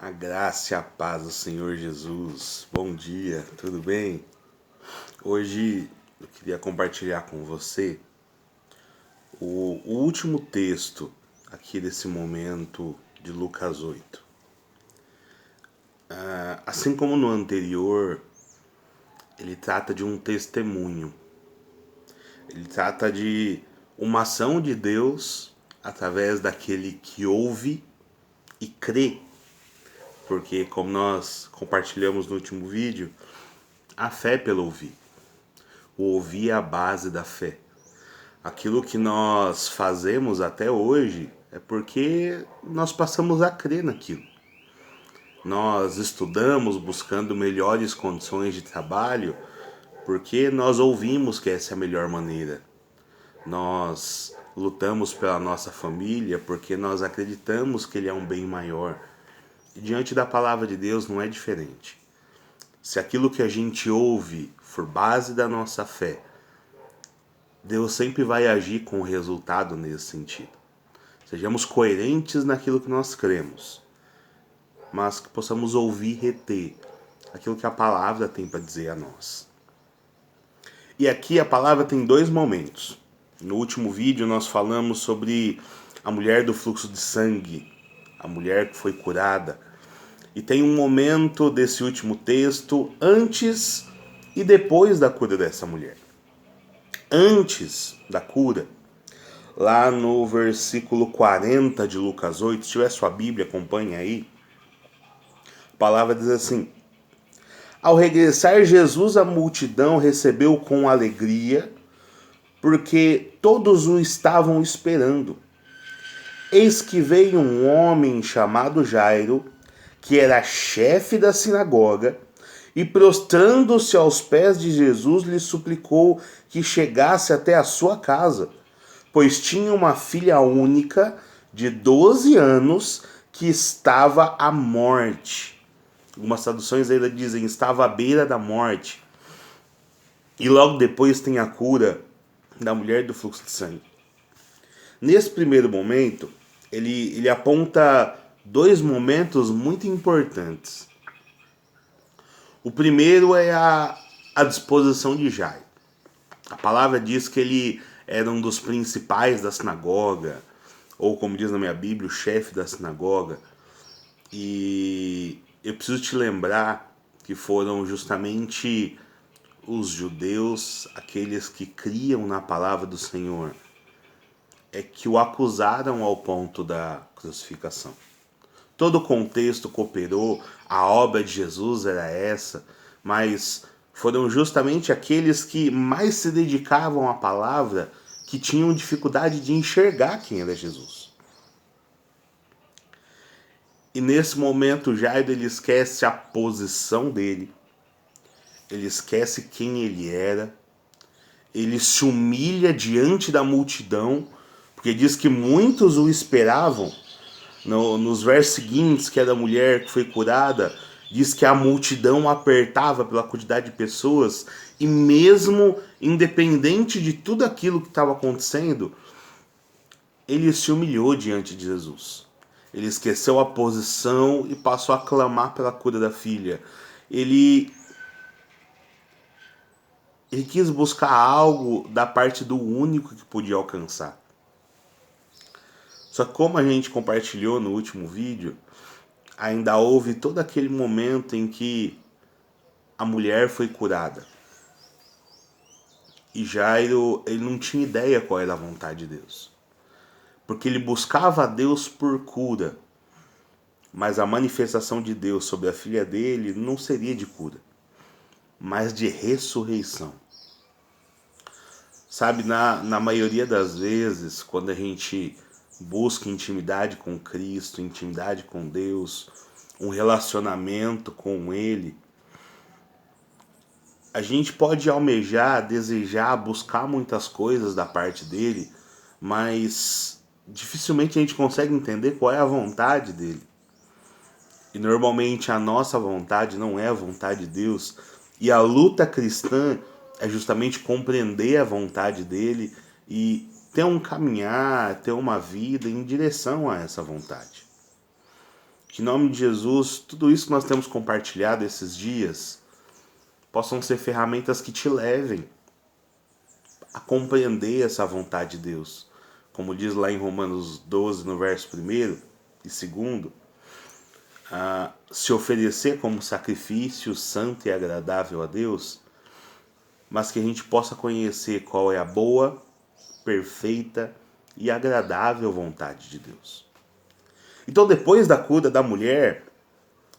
A graça e a paz do Senhor Jesus. Bom dia, tudo bem? Hoje eu queria compartilhar com você o último texto aqui desse momento de Lucas 8. Assim como no anterior, ele trata de um testemunho. Ele trata de uma ação de Deus através daquele que ouve e crê. Porque, como nós compartilhamos no último vídeo, a fé é pelo ouvir. O ouvir é a base da fé. Aquilo que nós fazemos até hoje é porque nós passamos a crer naquilo. Nós estudamos buscando melhores condições de trabalho porque nós ouvimos que essa é a melhor maneira. Nós lutamos pela nossa família porque nós acreditamos que ele é um bem maior. E diante da palavra de Deus não é diferente. Se aquilo que a gente ouve for base da nossa fé, Deus sempre vai agir com o resultado nesse sentido. Sejamos coerentes naquilo que nós cremos, mas que possamos ouvir e reter aquilo que a palavra tem para dizer a nós. E aqui a palavra tem dois momentos. No último vídeo nós falamos sobre a mulher do fluxo de sangue, a mulher que foi curada. E tem um momento desse último texto antes e depois da cura dessa mulher. Antes da cura, lá no versículo 40 de Lucas 8, se tiver sua Bíblia, acompanhe aí. A palavra diz assim: Ao regressar Jesus, a multidão recebeu com alegria, porque todos o estavam esperando. Eis que veio um homem chamado Jairo, que era chefe da sinagoga, e prostrando-se aos pés de Jesus, lhe suplicou que chegasse até a sua casa, pois tinha uma filha única de 12 anos que estava à morte. Algumas traduções ainda dizem estava à beira da morte. E logo depois tem a cura da mulher do fluxo de sangue. Nesse primeiro momento, ele aponta dois momentos muito importantes. O primeiro é a disposição de Jairo. A palavra diz que ele era um dos principais da sinagoga, ou como diz na minha Bíblia, o chefe da sinagoga. E eu preciso te lembrar que foram justamente os judeus, aqueles que criam na palavra do Senhor, é que o acusaram ao ponto da crucificação. Todo o contexto cooperou, a obra de Jesus era essa, mas foram justamente aqueles que mais se dedicavam à palavra que tinham dificuldade de enxergar quem era Jesus. E nesse momento Jairo ele esquece a posição dele, ele esquece quem ele era, ele se humilha diante da multidão, porque diz que muitos o esperavam. Nos versos seguintes, que é da mulher que foi curada, diz que a multidão apertava pela quantidade de pessoas, e mesmo independente de tudo aquilo que estava acontecendo, ele se humilhou diante de Jesus. Ele esqueceu a posição e passou a clamar pela cura da filha. Ele quis buscar algo da parte do único que podia alcançar. Só que como a gente compartilhou no último vídeo, ainda houve todo aquele momento em que a mulher foi curada. E Jairo, ele não tinha ideia qual era a vontade de Deus. Porque ele buscava a Deus por cura. Mas a manifestação de Deus sobre a filha dele não seria de cura, mas de ressurreição. Sabe, na maioria das vezes, quando a gente busca intimidade com Cristo, intimidade com Deus, um relacionamento com Ele, a gente pode almejar, desejar, buscar muitas coisas da parte dele, mas dificilmente a gente consegue entender qual é a vontade dele. E normalmente a nossa vontade não é a vontade de Deus. E a luta cristã é justamente compreender a vontade dele e ter um caminhar, ter uma vida em direção a essa vontade. Que em nome de Jesus, tudo isso que nós temos compartilhado esses dias possam ser ferramentas que te levem a compreender essa vontade de Deus. Como diz lá em Romanos 12, no verso 1º e 2º, a se oferecer como sacrifício santo e agradável a Deus, mas que a gente possa conhecer qual é a boa, perfeita e agradável vontade de Deus. Então, depois da cura da mulher,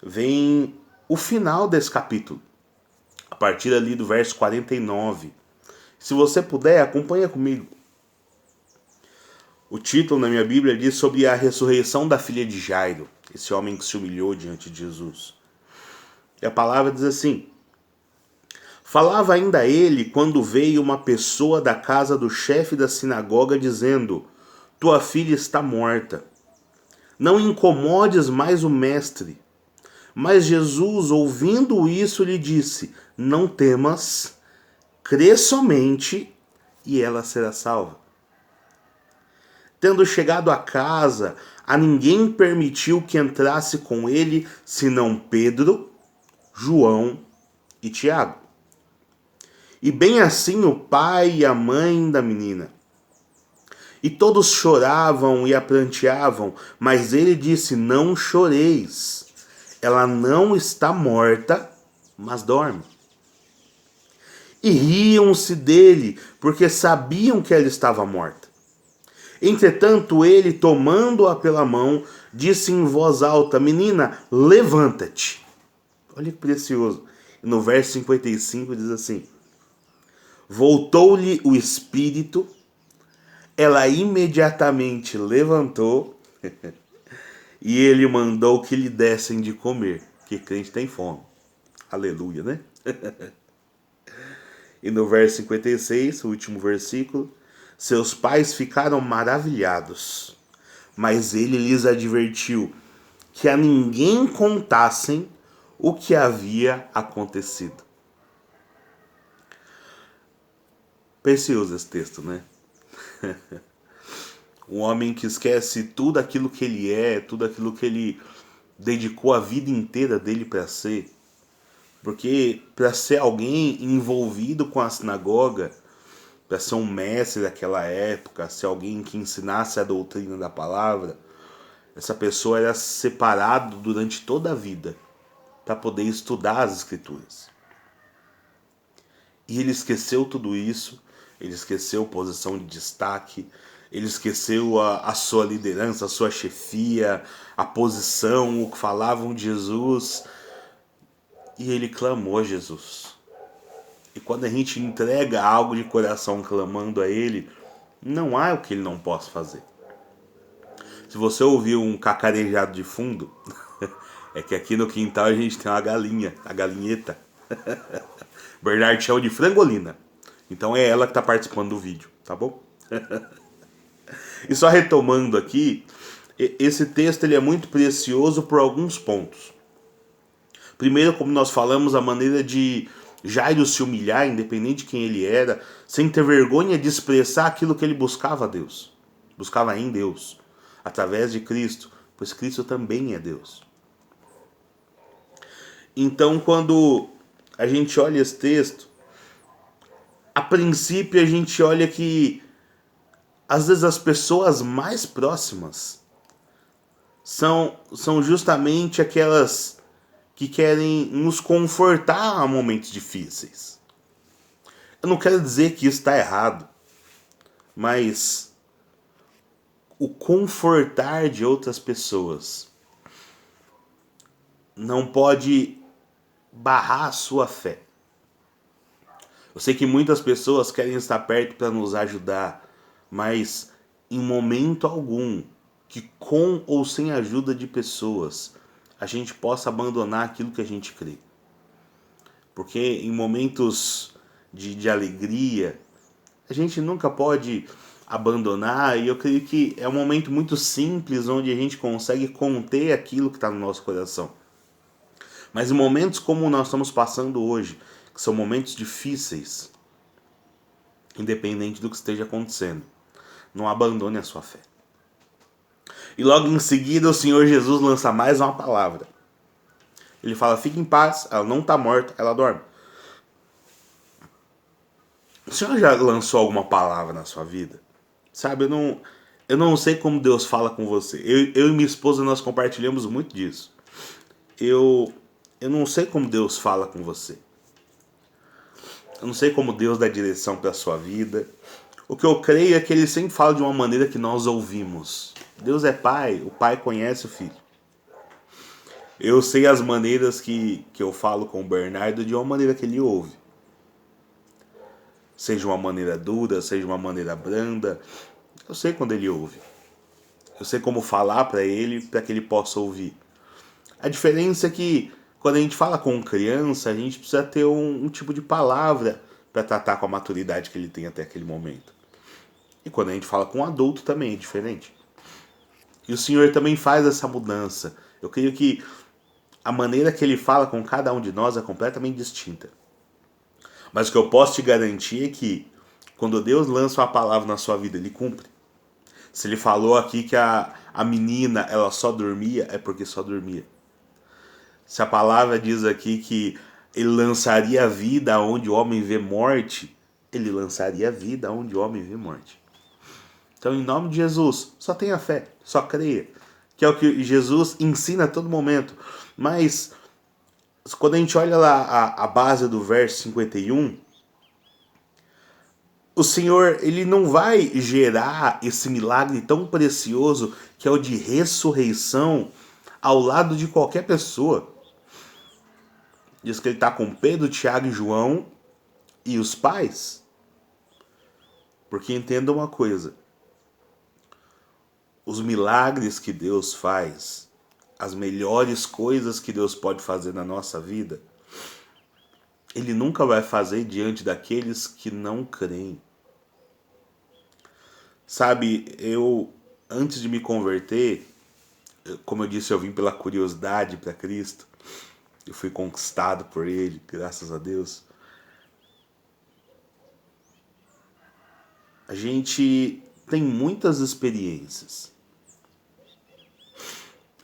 vem o final desse capítulo, a partir ali do verso 49. Se você puder, acompanha comigo. O título na minha Bíblia diz sobre a ressurreição da filha de Jairo, esse homem que se humilhou diante de Jesus. E a palavra diz assim: falava ainda ele quando veio uma pessoa da casa do chefe da sinagoga dizendo: tua filha está morta. Não incomodes mais o mestre. Mas Jesus, ouvindo isso, lhe disse: não temas, crê somente e ela será salva. Tendo chegado a casa, a ninguém permitiu que entrasse com ele, senão Pedro, João e Tiago. E bem assim o pai e a mãe da menina. E todos choravam e a pranteavam, mas ele disse: não choreis. Ela não está morta, mas dorme. E riam-se dele, porque sabiam que ela estava morta. Entretanto, ele, tomando-a pela mão, disse em voz alta: menina, levanta-te. Olha que precioso. No verso 55 diz assim: voltou-lhe o espírito, ela imediatamente levantou e ele mandou que lhe dessem de comer, que crente tem fome. Aleluia, né? E no verso 56, o último versículo, seus pais ficaram maravilhados, mas ele lhes advertiu que a ninguém contassem o que havia acontecido. Precioso esse texto, né? Um homem que esquece tudo aquilo que ele é, tudo aquilo que ele dedicou a vida inteira dele para ser. Porque para ser alguém envolvido com a sinagoga, para ser um mestre daquela época, ser alguém que ensinasse a doutrina da palavra, essa pessoa era separado durante toda a vida para poder estudar as escrituras. E ele esqueceu tudo isso, ele esqueceu posição de destaque, ele esqueceu a sua liderança, a sua chefia, a posição, o que falavam de Jesus. E ele clamou a Jesus. E quando a gente entrega algo de coração clamando a ele, não há o que ele não possa fazer. Se você ouviu um cacarejado de fundo, é que aqui no quintal a gente tem uma galinha, a galinheta. Bernard chama de frangolina. Então é ela que está participando do vídeo, tá bom? E só retomando aqui, esse texto ele é muito precioso por alguns pontos. Primeiro, como nós falamos, a maneira de Jairo se humilhar, independente de quem ele era, sem ter vergonha de expressar aquilo que ele buscava a Deus. Buscava em Deus, através de Cristo, pois Cristo também é Deus. Então, quando a gente olha esse texto, a princípio a gente olha que às vezes as pessoas mais próximas são justamente aquelas que querem nos confortar a momentos difíceis. Eu não quero dizer que isso está errado, mas o confortar de outras pessoas não pode barrar a sua fé. Eu sei que muitas pessoas querem estar perto para nos ajudar, mas em momento algum, que com ou sem a ajuda de pessoas, a gente possa abandonar aquilo que a gente crê. Porque em momentos de alegria, a gente nunca pode abandonar, e eu creio que é um momento muito simples onde a gente consegue conter aquilo que está no nosso coração. Mas em momentos como nós estamos passando hoje, que são momentos difíceis, independente do que esteja acontecendo, não abandone a sua fé. E logo em seguida o Senhor Jesus lança mais uma palavra. Ele fala, fique em paz, ela não está morta, ela dorme. O Senhor já lançou alguma palavra na sua vida? Sabe, eu não sei como Deus fala com você. Eu e minha esposa, nós compartilhamos muito disso. Eu não sei como Deus fala com você. Eu não sei como Deus dá direção para a sua vida. O que eu creio é que Ele sempre fala de uma maneira que nós ouvimos. Deus é Pai, o Pai conhece o Filho. Eu sei as maneiras que eu falo com o Bernardo de uma maneira que ele ouve. Seja uma maneira dura, seja uma maneira branda. Eu sei quando ele ouve. Eu sei como falar para ele, para que ele possa ouvir. A diferença é que quando a gente fala com criança, a gente precisa ter um tipo de palavra para tratar com a maturidade que ele tem até aquele momento. E quando a gente fala com um adulto também é diferente. E o Senhor também faz essa mudança. Eu creio que a maneira que Ele fala com cada um de nós é completamente distinta. Mas o que eu posso te garantir é que quando Deus lança uma palavra na sua vida, Ele cumpre. Se Ele falou aqui que a menina ela só dormia, é porque só dormia. Se a palavra diz aqui que Ele lançaria a vida onde o homem vê morte, Ele lançaria a vida onde o homem vê morte. Então, em nome de Jesus, só tenha fé, só creia. Que é o que Jesus ensina a todo momento. Mas, quando a gente olha lá a base do verso 51, o Senhor, Ele não vai gerar esse milagre tão precioso que é o de ressurreição ao lado de qualquer pessoa. Diz que Ele está com Pedro, Tiago e João e os pais. Porque entenda uma coisa. Os milagres que Deus faz, as melhores coisas que Deus pode fazer na nossa vida, Ele nunca vai fazer diante daqueles que não creem. Sabe, antes de me converter, como eu disse, eu vim pela curiosidade para Cristo. Eu fui conquistado por Ele, graças a Deus. A gente tem muitas experiências.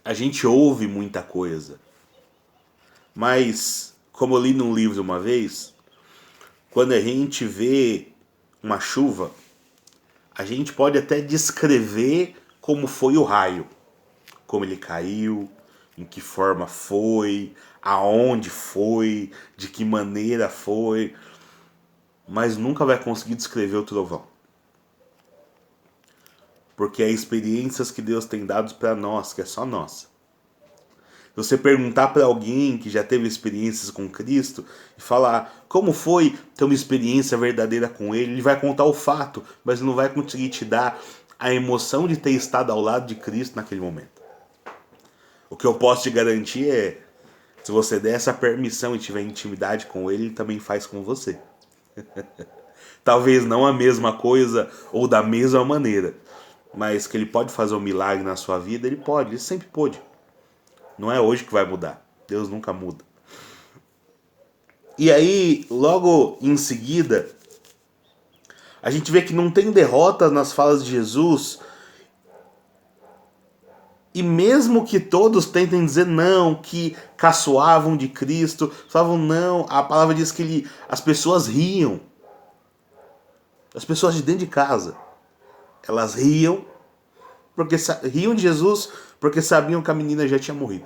A gente ouve muita coisa. Mas, como eu li num livro uma vez, quando a gente vê uma chuva, a gente pode até descrever como foi o raio. Como ele caiu, em que forma foi, aonde foi, de que maneira foi, mas nunca vai conseguir descrever o trovão. Porque é experiências que Deus tem dado para nós, que é só nossa. Se você perguntar para alguém que já teve experiências com Cristo e falar como foi ter uma experiência verdadeira com Ele vai contar o fato, mas não vai conseguir te dar a emoção de ter estado ao lado de Cristo naquele momento. O que eu posso te garantir é, se você der essa permissão e tiver intimidade com Ele, Ele também faz com você. Talvez não a mesma coisa ou da mesma maneira, mas que Ele pode fazer um milagre na sua vida, Ele pode, Ele sempre pôde. Não é hoje que vai mudar. Deus nunca muda. E aí, logo em seguida, a gente vê que não tem derrota nas falas de Jesus. E mesmo que todos tentem dizer não, que caçoavam de Cristo, falavam não, a palavra diz que as pessoas riam. As pessoas de dentro de casa. Elas riam de Jesus porque sabiam que a menina já tinha morrido.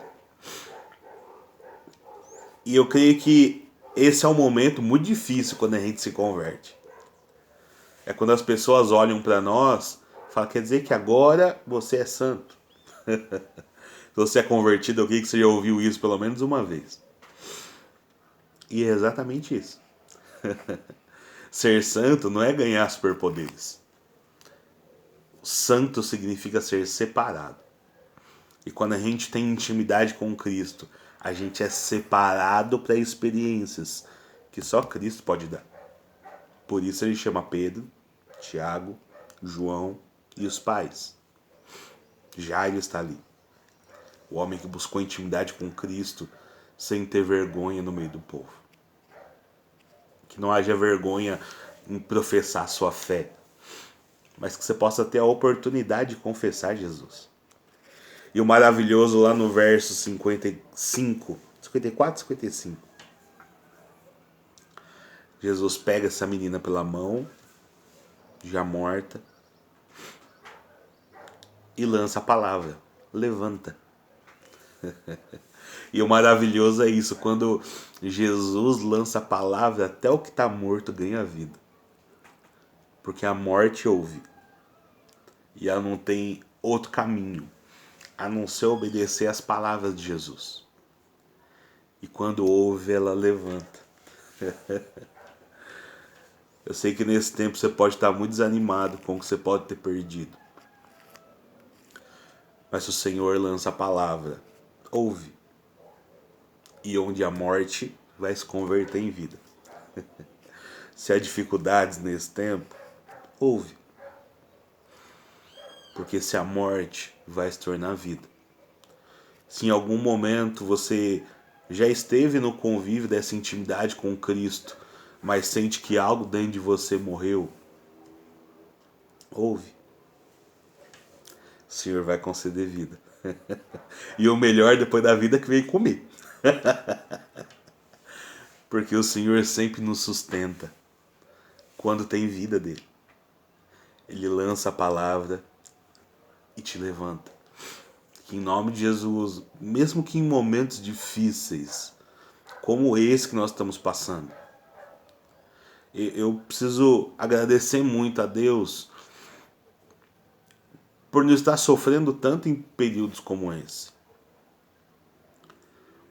E eu creio que esse é um momento muito difícil quando a gente se converte. É quando as pessoas olham para nós e falam, quer dizer que agora você é santo. Se você é convertido, eu creio que você já ouviu isso pelo menos uma vez. E é exatamente isso. Ser santo não é ganhar superpoderes. Santo significa ser separado. E quando a gente tem intimidade com Cristo, a gente é separado para experiências que só Cristo pode dar. Por isso ele chama Pedro, Tiago, João e os pais. Jairo está ali. O homem que buscou intimidade com Cristo sem ter vergonha no meio do povo. Que não haja vergonha em professar sua fé, mas que você possa ter a oportunidade de confessar Jesus. E o maravilhoso lá no verso 55, 54, 55. Jesus pega essa menina pela mão, já morta, e lança a palavra: levanta. E o maravilhoso é isso, quando Jesus lança a palavra, até o que está morto ganha vida. Porque a morte ouve. E ela não tem outro caminho a não ser obedecer às palavras de Jesus. E quando ouve, ela levanta. Eu sei que nesse tempo você pode estar muito desanimado com o que você pode ter perdido. Mas o Senhor lança a palavra, ouve. E onde a morte vai se converter em vida. Se há dificuldades nesse tempo, ouve. Porque se a morte vai se tornar vida. Se em algum momento você já esteve no convívio dessa intimidade com Cristo, mas sente que algo dentro de você morreu, ouve. O Senhor vai conceder vida. E o melhor depois da vida é que vem comer. Porque o Senhor sempre nos sustenta quando tem vida dele. Ele lança a palavra e te levanta. Que em nome de Jesus, mesmo que em momentos difíceis, como esse que nós estamos passando, eu preciso agradecer muito a Deus por não estar sofrendo tanto em períodos como esse.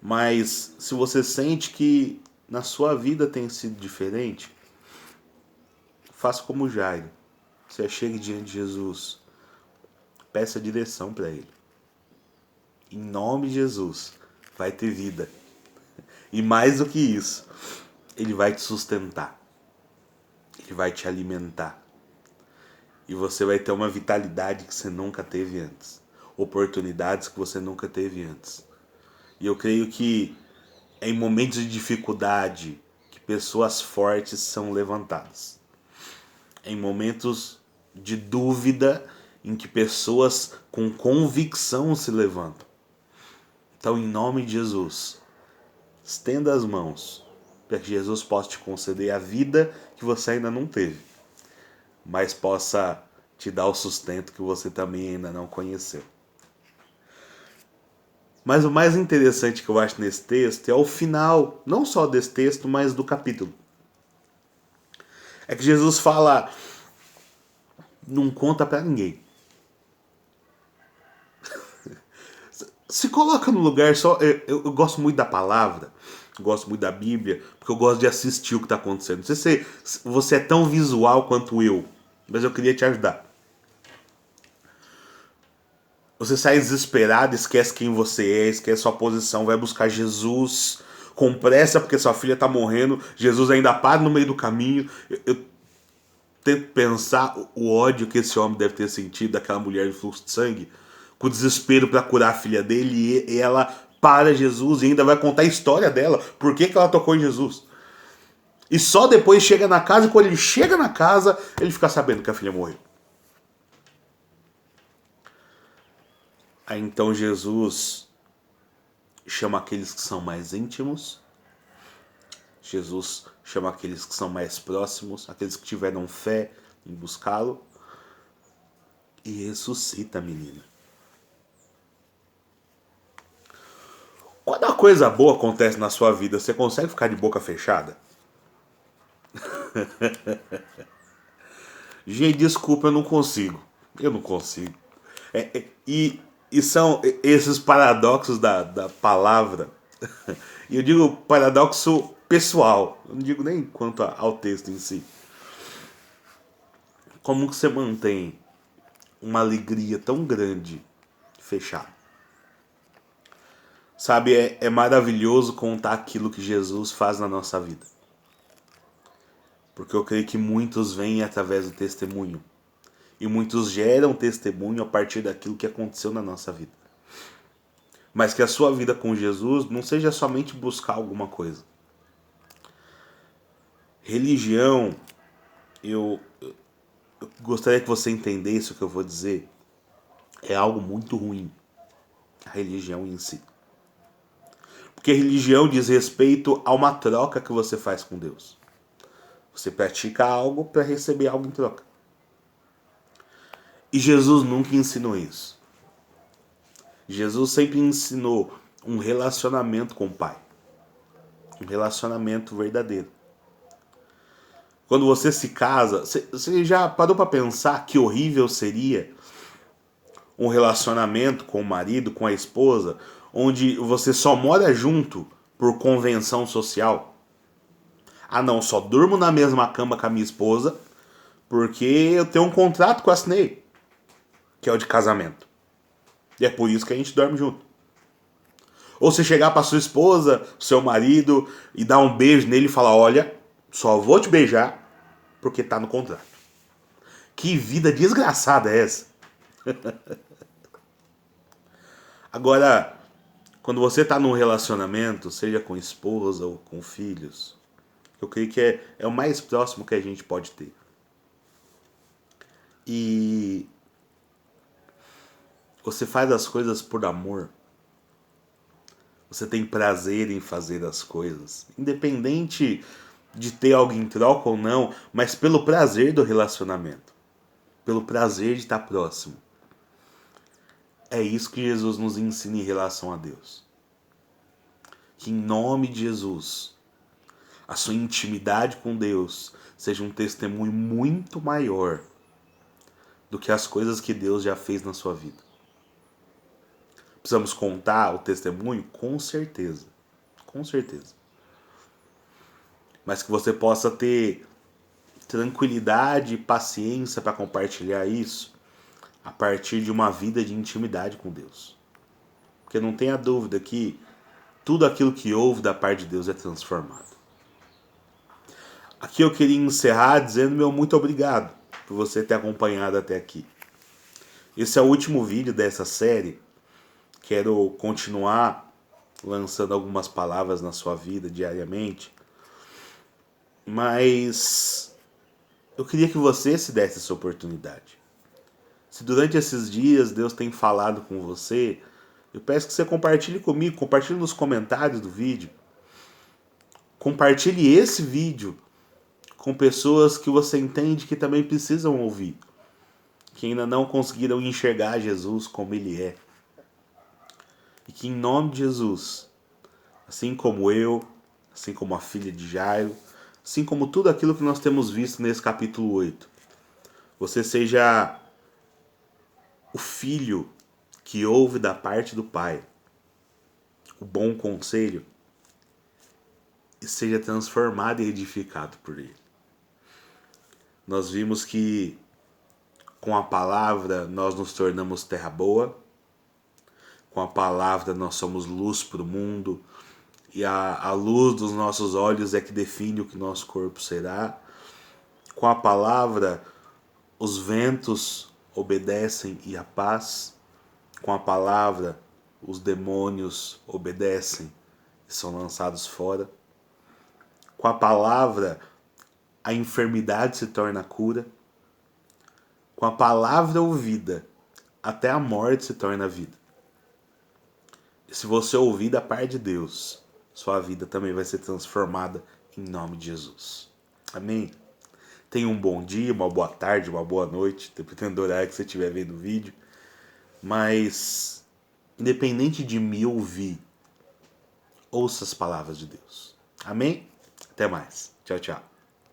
Mas se você sente que na sua vida tem sido diferente, faça como Jairo. Você chegue diante de Jesus, peça direção para ele. Em nome de Jesus, vai ter vida. E mais do que isso, ele vai te sustentar. Ele vai te alimentar. E você vai ter uma vitalidade que você nunca teve antes. Oportunidades que você nunca teve antes. E eu creio que é em momentos de dificuldade que pessoas fortes são levantadas. É em momentos de dúvida em que pessoas com convicção se levantam. Então, em nome de Jesus, estenda as mãos para que Jesus possa te conceder a vida que você ainda não teve, mas possa te dar o sustento que você também ainda não conheceu. Mas o mais interessante que eu acho nesse texto é o final, não só desse texto, mas do capítulo. É que Jesus fala: não conta para ninguém. Se coloca no lugar só. Eu gosto muito da palavra, gosto muito da Bíblia, porque eu gosto de assistir o que está acontecendo. Não sei se você é tão visual quanto eu, mas eu queria te ajudar. Você sai desesperado, esquece quem você é, esquece sua posição, vai buscar Jesus com pressa porque sua filha está morrendo. Jesus ainda para no meio do caminho. Eu tento pensar o ódio que esse homem deve ter sentido daquela mulher de fluxo de sangue, com desespero para curar a filha dele, e ela para Jesus e ainda vai contar a história dela, por que ela tocou em Jesus. E só depois chega na casa, e quando ele chega na casa, ele fica sabendo que a filha morreu. Aí então Jesus chama aqueles que são mais íntimos, Jesus chama aqueles que são mais próximos, aqueles que tiveram fé em buscá-lo, e ressuscita a menina. Quando uma coisa boa acontece na sua vida, você consegue ficar de boca fechada? Gente, desculpa, eu não consigo. Eu não consigo. E são esses paradoxos da palavra. E eu digo paradoxo pessoal. Eu não digo nem quanto ao texto em si. Como que você mantém uma alegria tão grande fechada? Sabe, é maravilhoso contar aquilo que Jesus faz na nossa vida. Porque eu creio que muitos vêm através do testemunho. E muitos geram testemunho a partir daquilo que aconteceu na nossa vida. Mas que a sua vida com Jesus não seja somente buscar alguma coisa. Religião, eu gostaria que você entendesse o que eu vou dizer, é algo muito ruim. a religião em si. Porque a religião diz respeito a uma troca que você faz com Deus. Você pratica algo para receber algo em troca. E Jesus nunca ensinou isso. Jesus sempre ensinou um relacionamento com o Pai. Um relacionamento verdadeiro. Quando você se casa, você já parou para pensar que horrível seria um relacionamento com o marido, com a esposa, onde você só mora junto por convenção social? Ah não, só durmo na mesma cama com a minha esposa porque eu tenho um contrato que eu assinei, que é o de casamento. E é por isso que a gente dorme junto. Ou você chegar para sua esposa, seu marido, e dar um beijo nele e falar, olha, só vou te beijar porque tá no contrato. Que vida desgraçada é essa? Agora, quando você tá num relacionamento, seja com esposa ou com filhos, eu creio que é o mais próximo que a gente pode ter. E você faz as coisas por amor. Você tem prazer em fazer as coisas. Independente de ter algo em troca ou não, mas pelo prazer do relacionamento. Pelo prazer de estar próximo. É isso que Jesus nos ensina em relação a Deus. Que em nome de Jesus, a sua intimidade com Deus seja um testemunho muito maior do que as coisas que Deus já fez na sua vida. Precisamos contar o testemunho? Com certeza. Com certeza. Mas que você possa ter tranquilidade e paciência para compartilhar isso a partir de uma vida de intimidade com Deus. Porque não tenha dúvida que tudo aquilo que houve da parte de Deus é transformado. Aqui eu queria encerrar dizendo meu muito obrigado por você ter acompanhado até aqui. Esse é o último vídeo dessa série. Quero continuar lançando algumas palavras na sua vida diariamente. Mas eu queria que você se desse essa oportunidade. Se durante esses dias Deus tem falado com você, eu peço que você compartilhe comigo, compartilhe nos comentários do vídeo. Compartilhe esse vídeo com pessoas que você entende que também precisam ouvir, que ainda não conseguiram enxergar Jesus como Ele é. E que em nome de Jesus, assim como eu, assim como a filha de Jairo, assim como tudo aquilo que nós temos visto nesse capítulo 8, você seja o filho que ouve da parte do Pai o bom conselho e seja transformado e edificado por Ele. Nós vimos que com a palavra nós nos tornamos terra boa, com a palavra nós somos luz para o mundo, e a luz dos nossos olhos é que define o que nosso corpo será. Com a palavra os ventos obedecem e a paz. Com a palavra os demônios obedecem e são lançados fora. Com a palavra a enfermidade se torna cura. Com a palavra ouvida até a morte se torna vida. E se você ouvir da parte de Deus, sua vida também vai ser transformada em nome de Jesus. Amém? Tenha um bom dia, uma boa tarde, uma boa noite, dependendo do horário que você estiver vendo o vídeo. Mas, independente de me ouvir, ouça as palavras de Deus. Amém? Até mais. Tchau, tchau.